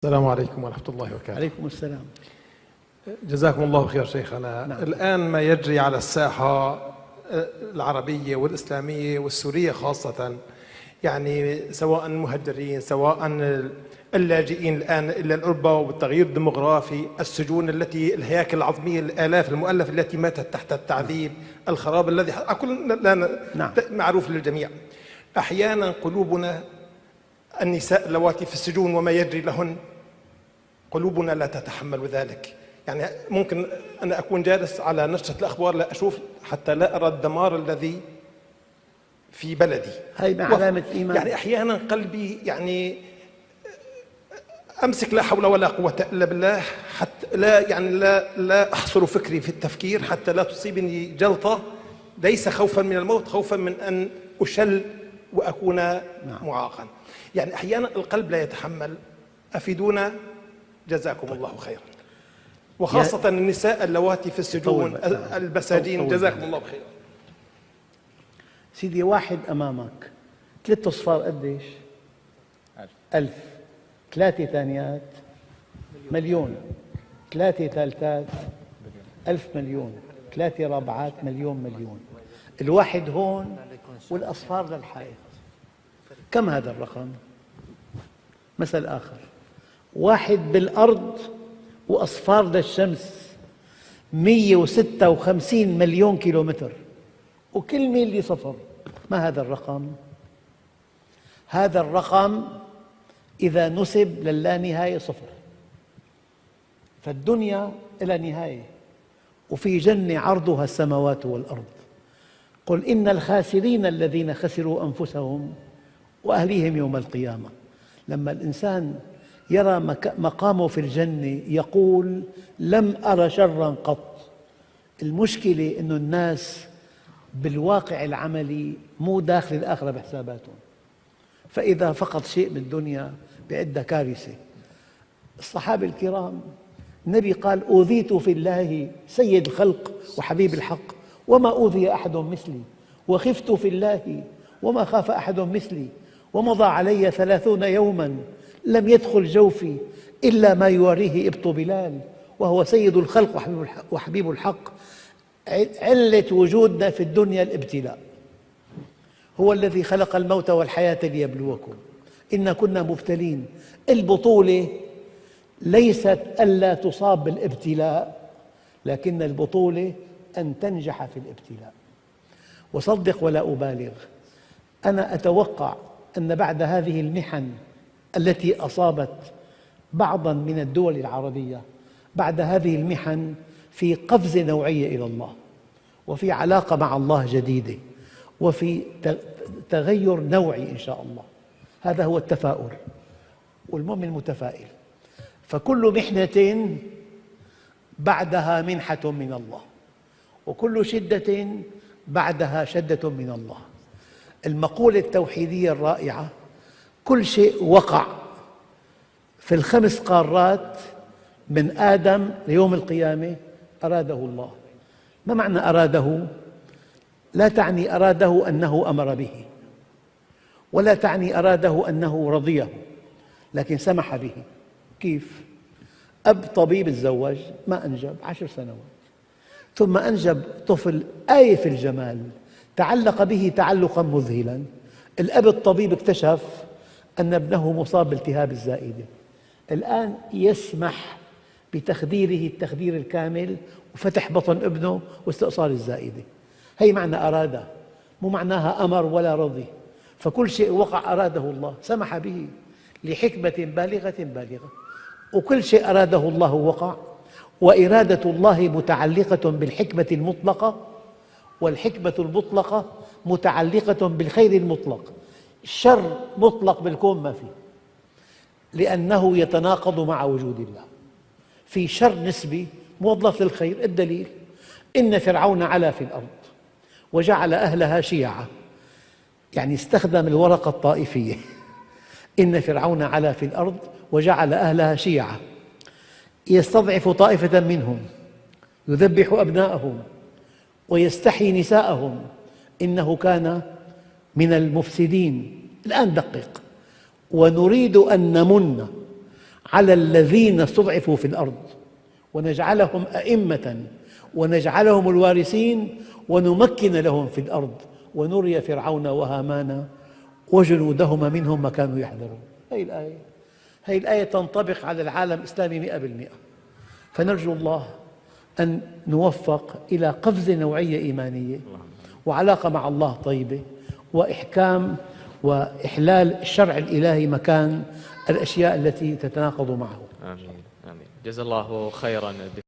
السلام عليكم ورحمة الله وبركاته. عليكم السلام. جزاكم الله خير شيخنا. نعم. الآن ما يجري على الساحة العربية والإسلامية والسورية خاصة، يعني سواء مهجرين سواء اللاجئين الآن إلى أوروبا، والتغيير الديمغرافي، السجون التي الهياكل العظمية الآلاف المؤلفة التي ماتت تحت التعذيب، الخراب الذي نعم. معروف للجميع. أحيانا قلوبنا النساء اللواتي في السجون وما يجري لهن، قلوبنا لا تتحمل ذلك. يعني ممكن أنا أكون جالس على نشرة الأخبار لا أشوف حتى لا أرى الدمار الذي في بلدي. هاي علامة إيمان. يعني أحيانا قلبي يعني أمسك لا حول ولا قوة إلا بالله، حتى لا أحصر فكري في التفكير حتى لا تصيبني جلطة، ليس خوفا من الموت، خوفا من أن أشل وأكون معاقا. يعني أحيانا القلب لا يتحمل. أفيدونا جزاكم الله خيرا، وخاصة النساء اللواتي في السجون البساجين، جزاكم الله خيرا. سيدي، واحد أمامك 3 أصفار قديش؟ 1000. 3 ثانيات مليون، 3 ثالثات 1000 مليون، 3 رابعات مليون. الواحد هون والأصفار للحائط. كم هذا الرقم؟ مثل آخر، واحد بالأرض وأصفار للشمس 156 مليون كيلومتر، وكل ميل صفر. ما هذا الرقم؟ هذا الرقم إذا نسب للانهاية صفر. فالدنيا إلى نهاية، وفي جنة عرضها السماوات والأرض. قل إن الخاسرين الذين خسروا أنفسهم وأهليهم يوم القيامة. لما الإنسان يرى مقامه في الجنة يقول لم أر شراً قط. المشكلة أن الناس بالواقع العملي مو داخل الآخرة بحساباتهم، فإذا فقد شيء من الدنيا بيعدها كارثة. الصحابة الكرام، النبي قال أوذيت في الله سيد الخلق وحبيب الحق وما أوذي أحد مثلي، وخفت في الله وما خاف أحد مثلي، ومضى علي 30 يوماً لم يدخل جوفي إلا ما يواريه إبط بلال وهو سيد الخلق وحبيب الحق. علة وجودنا في الدنيا الابتلاء. هو الذي خلق الموت والحياة ليبلوكم إنا كنا مبتلين. البطولة ليست ألا تصاب بالابتلاء، لكن البطولة أن تنجح في الابتلاء. وصدق ولا أبالغ، أنا أتوقع أن بعد هذه المحن التي أصابت بعضاً من الدول العربية، بعد هذه المحن في قفزة نوعية إلى الله، وفي علاقة مع الله جديدة، وفي تغير نوعي إن شاء الله. هذا هو التفاؤل، والمؤمن متفائل. فكل محنة بعدها منحة من الله، وكل شدة بعدها شدة من الله. المقولة التوحيدية الرائعة: كل شيء وقع في ال5 قارات من آدم ليوم القيامة أراده الله. ما معنى أراده؟ لا تعني أراده أنه أمر به، ولا تعني أراده أنه رضيه، لكن سمح به. كيف؟ أب طبيب تزوج ما أنجب 10 سنوات، ثم أنجب طفل آية في الجمال تعلق به تعلقاً مذهلاً. الأب الطبيب اكتشف أن ابنه مصاب بالتهاب الزائدة، الآن يسمح بتخديره التخدير الكامل وفتح بطن ابنه واستئصال الزائدة. هي معنى أراد، مو معناها أمر ولا رضي. فكل شيء وقع أراده الله، سمح به لحكمة بالغة، وكل شيء أراده الله وقع. وإرادة الله متعلقة بالحكمة المطلقة، والحكمة المطلقة متعلقة بالخير المطلق. الشر مطلق بالكون ما فيه، لأنه يتناقض مع وجود الله. في شر نسبي موظف للخير. الدليل: إن فرعون علا في الأرض وجعل أهلها شيعا، يعني استخدم الورقة الطائفية. إن فرعون علا في الأرض وجعل أهلها شيعا يستضعف طائفة منهم يذبح أبناءهم ويستحيي نساءهم إنه كان من المفسدين. الآن دقق: ونريد أن نمن على الذين استضعفوا في الأرض ونجعلهم أئمة ونجعلهم الوارثين ونمكن لهم في الأرض ونري فرعون وهامان وجنودهما منهم ما كانوا يحذرون. هذه الآية تنطبق على العالم الإسلامي 100%. فنرجو الله أن نوفق إلى قفزة نوعية إيمانية وعلاقة مع الله طيبة وإحكام وإحلال الشرع الإلهي مكان الأشياء التي تتناقض معه. آمين آمين. جزا الله خيرا.